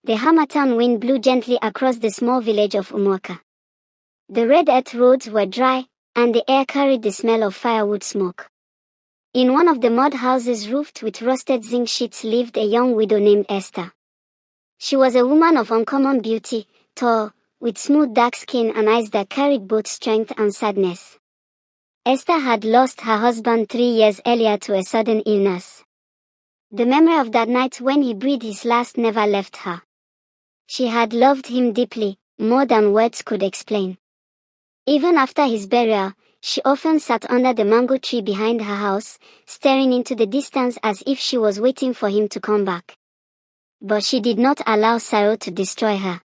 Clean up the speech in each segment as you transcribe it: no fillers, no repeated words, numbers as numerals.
The harmattan wind blew gently across the small village of Umuaka. The red earth roads were dry, and the air carried the smell of firewood smoke. In one of the mud houses roofed with rusted zinc sheets lived a young widow named Esther. She was a woman of uncommon beauty, tall, with smooth dark skin and eyes that carried both strength and sadness. Esther had lost her husband 3 years earlier to a sudden illness. The memory of that night when he breathed his last never left her. She had loved him deeply, more than words could explain. Even after his burial, she often sat under the mango tree behind her house, staring into the distance as if she was waiting for him to come back. But she did not allow sorrow to destroy her.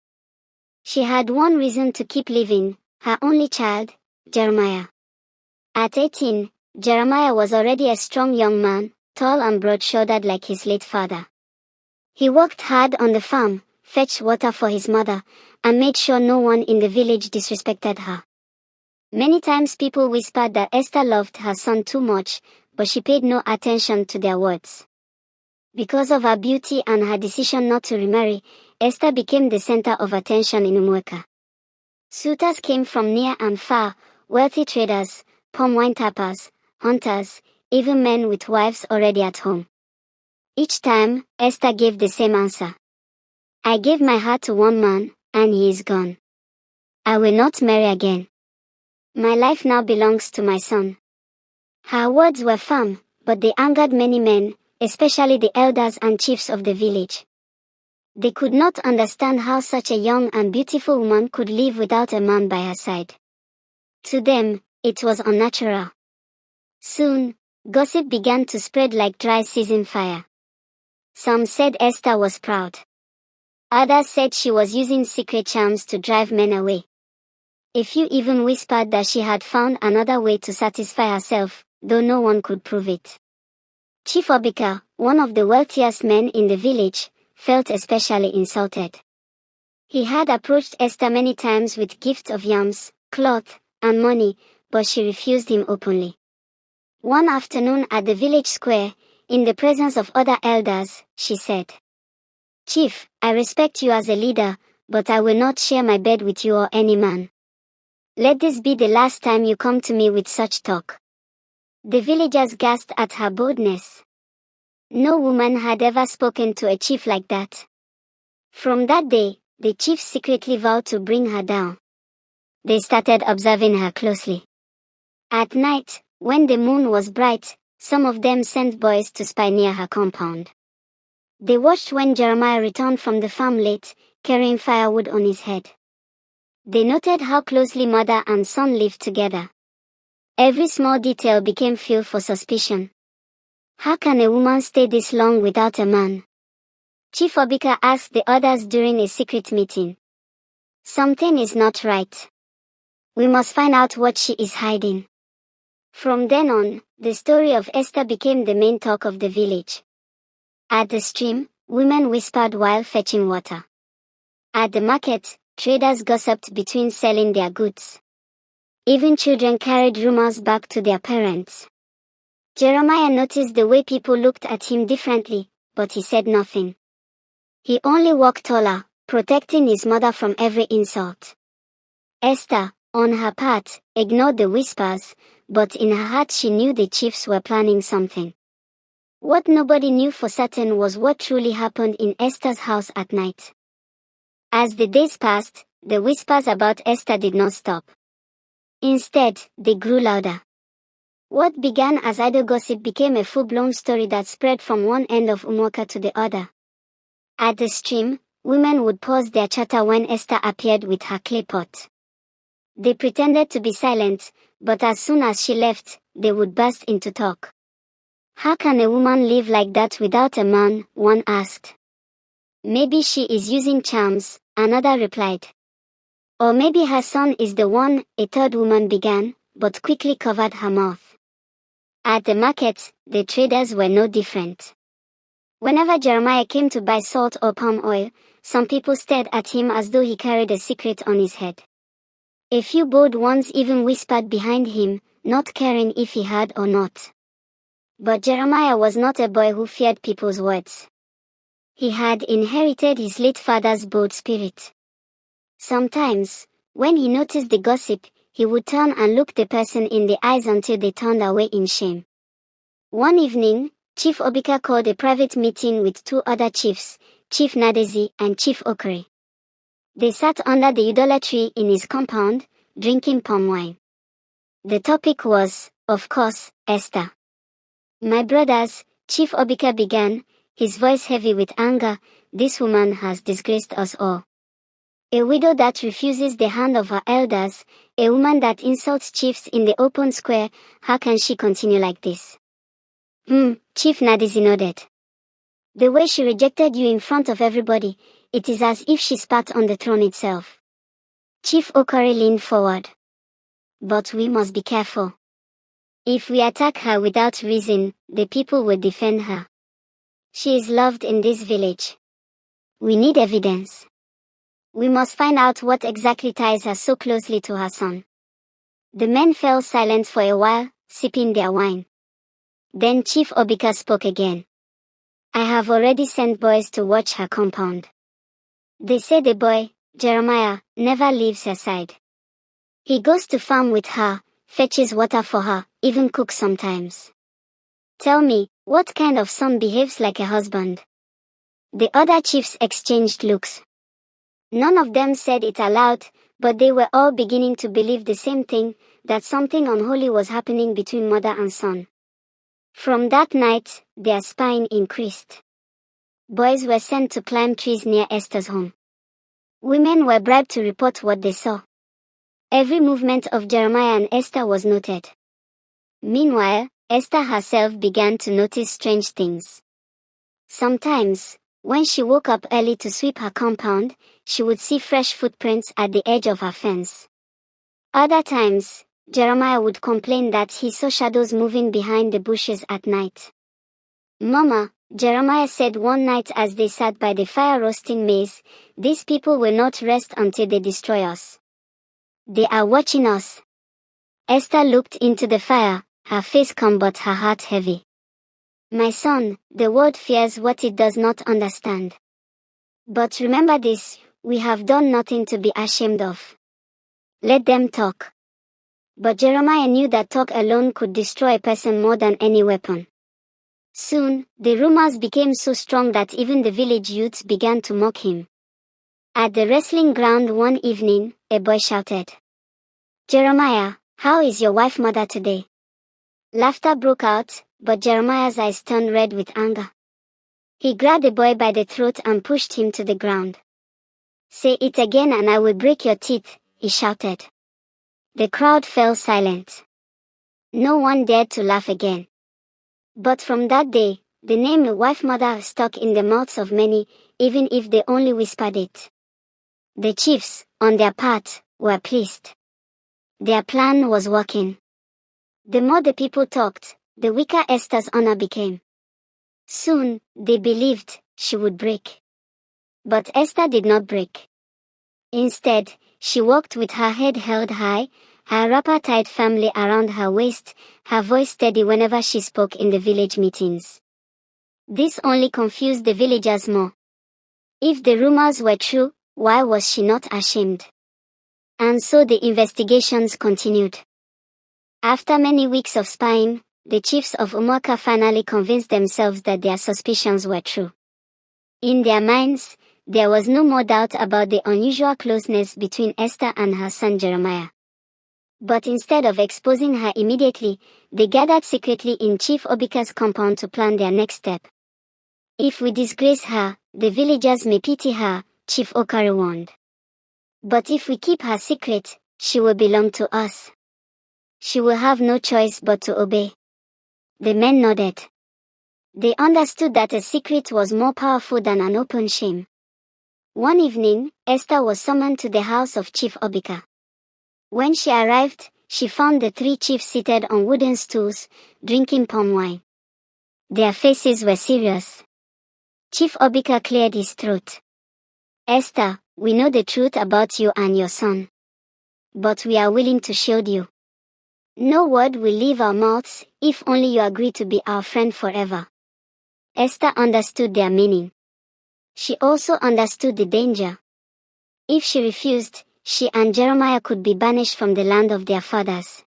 She had one reason to keep living, her only child, Jeremiah. At 18, Jeremiah was already a strong young man, tall and broad-shouldered like his late father. He worked hard on the farm, fetched water for his mother, and made sure no one in the village disrespected her. Many times people whispered that Esther loved her son too much, but she paid no attention to their words. Because of her beauty and her decision not to remarry, Esther became the center of attention in Umuaka. Suitors came from near and far, wealthy traders, palm wine tappers, hunters, even men with wives already at home. Each time, Esther gave the same answer. I gave my heart to one man, and he is gone. I will not marry again. My life now belongs to my son. Her words were firm, but they angered many men, especially the elders and chiefs of the village. They could not understand how such a young and beautiful woman could live without a man by her side. To them, it was unnatural. Soon, gossip began to spread like dry season fire. Some said Esther was proud. Others said she was using secret charms to drive men away. A few even whispered that she had found another way to satisfy herself, though no one could prove it. Chief Obika, one of the wealthiest men in the village, felt especially insulted. He had approached Esther many times with gifts of yams, cloth, and money, but she refused him openly. One afternoon at the village square, in the presence of other elders, she said, "Chief, I respect you as a leader, but I will not share my bed with you or any man. Let this be the last time you come to me with such talk." The villagers gasped at her boldness. No woman had ever spoken to a chief like that. From that day, the chiefs secretly vowed to bring her down. They started observing her closely. At night, when the moon was bright, some of them sent boys to spy near her compound. They watched when Jeremiah returned from the farm late, carrying firewood on his head. They noted how closely mother and son lived together. Every small detail became fuel for suspicion. How can a woman stay this long without a man? Chief Obika asked the others during a secret meeting. Something is not right. We must find out what she is hiding. From then on, the story of Esther became the main talk of the village. At the stream, women whispered while fetching water. At the market, traders gossiped between selling their goods. Even children carried rumors back to their parents. Jeremiah noticed the way people looked at him differently, but he said nothing. He only walked taller, protecting his mother from every insult. Esther, on her part, ignored the whispers, but in her heart she knew the chiefs were planning something. What nobody knew for certain was what truly happened in Esther's house at night. As the days passed, the whispers about Esther did not stop. Instead, they grew louder. What began as idle gossip became a full-blown story that spread from one end of Umuaka to the other. At the stream, women would pause their chatter when Esther appeared with her clay pot. They pretended to be silent, but as soon as she left, they would burst into talk. How can a woman live like that without a man? One asked. Maybe she is using charms, another replied. Or maybe her son is the one, a third woman began, but quickly covered her mouth. At the markets, the traders were no different. Whenever Jeremiah came to buy salt or palm oil, some people stared at him as though he carried a secret on his head. A few bold ones even whispered behind him, not caring if he heard or not. But Jeremiah was not a boy who feared people's words. He had inherited his late father's bold spirit. Sometimes, when he noticed the gossip, he would turn and look the person in the eyes until they turned away in shame. One evening, Chief Obika called a private meeting with two other chiefs, Chief Nadezi and Chief Okere. They sat under the udala tree in his compound, drinking palm wine. The topic was, of course, Esther. "My brothers," Chief Obika began, his voice heavy with anger, "this woman has disgraced us all. A widow that refuses the hand of her elders, a woman that insults chiefs in the open square, how can she continue like this?" Chief Nadezi nodded. "The way she rejected you in front of everybody, it is as if she spat on the throne itself." Chief Okare leaned forward. "But we must be careful. If we attack her without reason, the people will defend her. She is loved in this village. We need evidence. We must find out what exactly ties her so closely to her son." The men fell silent for a while, sipping their wine. Then Chief Obika spoke again. "I have already sent boys to watch her compound. They say the boy, Jeremiah, never leaves her side. He goes to farm with her, fetches water for her, even cooks sometimes. Tell me, what kind of son behaves like a husband?" The other chiefs exchanged looks. None of them said it aloud, but they were all beginning to believe the same thing, that something unholy was happening between mother and son. From that night, their spying increased. Boys were sent to climb trees near Esther's home. Women were bribed to report what they saw. Every movement of Jeremiah and Esther was noted. Meanwhile, Esther herself began to notice strange things. Sometimes, when she woke up early to sweep her compound, she would see fresh footprints at the edge of her fence. Other times, Jeremiah would complain that he saw shadows moving behind the bushes at night. "Mama," Jeremiah said one night as they sat by the fire roasting maize, "these people will not rest until they destroy us. They are watching us." Esther looked into the fire, her face calm but her heart heavy. "My son, the world fears what it does not understand. But remember this, we have done nothing to be ashamed of. Let them talk." But Jeremiah knew that talk alone could destroy a person more than any weapon. Soon, the rumors became so strong that even the village youths began to mock him. At the wrestling ground one evening, a boy shouted, "Jeremiah, how is your wife mother today?" Laughter broke out, but Jeremiah's eyes turned red with anger. He grabbed the boy by the throat and pushed him to the ground. "Say it again and I will break your teeth," he shouted. The crowd fell silent. No one dared to laugh again. But from that day, the name wife mother stuck in the mouths of many, even if they only whispered it. The chiefs, on their part, were pleased. Their plan was working. The more the people talked, the weaker Esther's honor became. Soon, they believed she would break. But Esther did not break. Instead, she walked with her head held high, her wrapper tied firmly around her waist, her voice steady whenever she spoke in the village meetings. This only confused the villagers more. If the rumors were true, why was she not ashamed? And so the investigations continued. After many weeks of spying, the chiefs of Umuaka finally convinced themselves that their suspicions were true. In their minds, there was no more doubt about the unusual closeness between Esther and her son Jeremiah. But instead of exposing her immediately, they gathered secretly in Chief Obika's compound to plan their next step. "If we disgrace her, the villagers may pity her," Chief Okare warned. "But if we keep her secret, she will belong to us. She will have no choice but to obey." The men nodded. They understood that a secret was more powerful than an open shame. One evening, Esther was summoned to the house of Chief Obika. When she arrived, she found the three chiefs seated on wooden stools, drinking palm wine. Their faces were serious. Chief Obika cleared his throat. "Esther, we know the truth about you and your son. But we are willing to shield you. No word will leave our mouths, if only you agree to be our friend forever." Esther understood their meaning. She also understood the danger. If she refused, she and Jeremiah could be banished from the land of their fathers.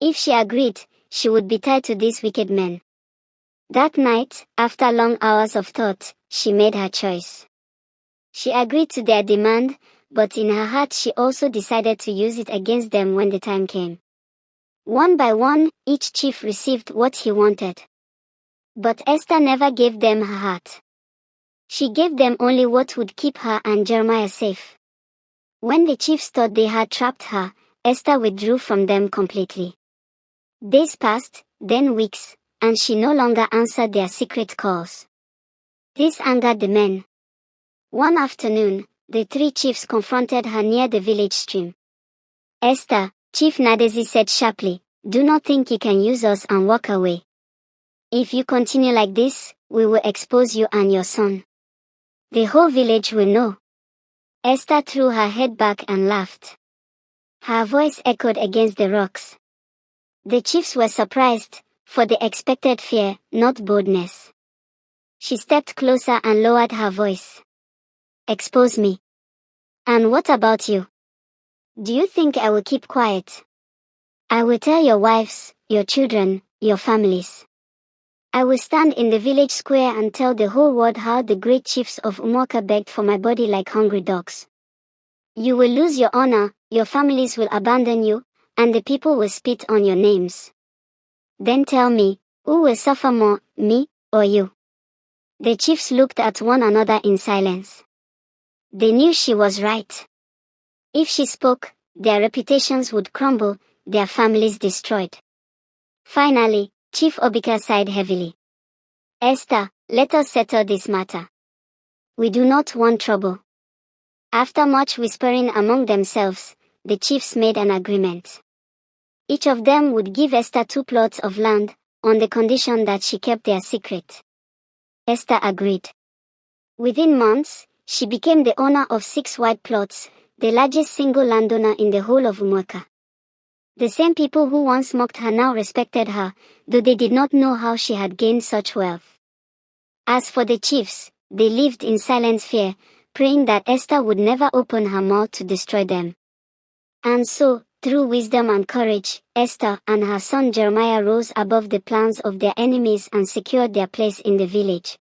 If she agreed, she would be tied to these wicked men. That night, after long hours of thought, she made her choice. She agreed to their demand, but in her heart she also decided to use it against them when the time came. One by one, each chief received what he wanted. But Esther never gave them her heart. She gave them only what would keep her and Jeremiah safe. When the chiefs thought they had trapped her, Esther withdrew from them completely. Days passed, then weeks, and she no longer answered their secret calls. This angered the men. One afternoon, the three chiefs confronted her near the village stream. "Esther," Chief Nadezi said sharply, "do not think you can use us and walk away. If you continue like this, we will expose you and your son. The whole village will know." Esther threw her head back and laughed. Her voice echoed against the rocks. The chiefs were surprised, for they expected fear, not boldness. She stepped closer and lowered her voice. "Expose me. And what about you? Do you think I will keep quiet? I will tell your wives, your children, your families. I will stand in the village square and tell the whole world how the great chiefs of Umuoka begged for my body like hungry dogs. You will lose your honor, your families will abandon you, and the people will spit on your names. Then tell me, who will suffer more, me, or you?" The chiefs looked at one another in silence. They knew she was right. If she spoke, their reputations would crumble, their families destroyed. Finally, Chief Obika sighed heavily. "Esther, let us settle this matter. We do not want trouble." After much whispering among themselves, the chiefs made an agreement. Each of them would give Esther 2 plots of land, on the condition that she kept their secret. Esther agreed. Within months, she became the owner of 6 wide plots, the largest single landowner in the whole of Umuoka. The same people who once mocked her now respected her, though they did not know how she had gained such wealth. As for the chiefs, they lived in silent fear, praying that Esther would never open her mouth to destroy them. And so, through wisdom and courage, Esther and her son Jeremiah rose above the plans of their enemies and secured their place in the village.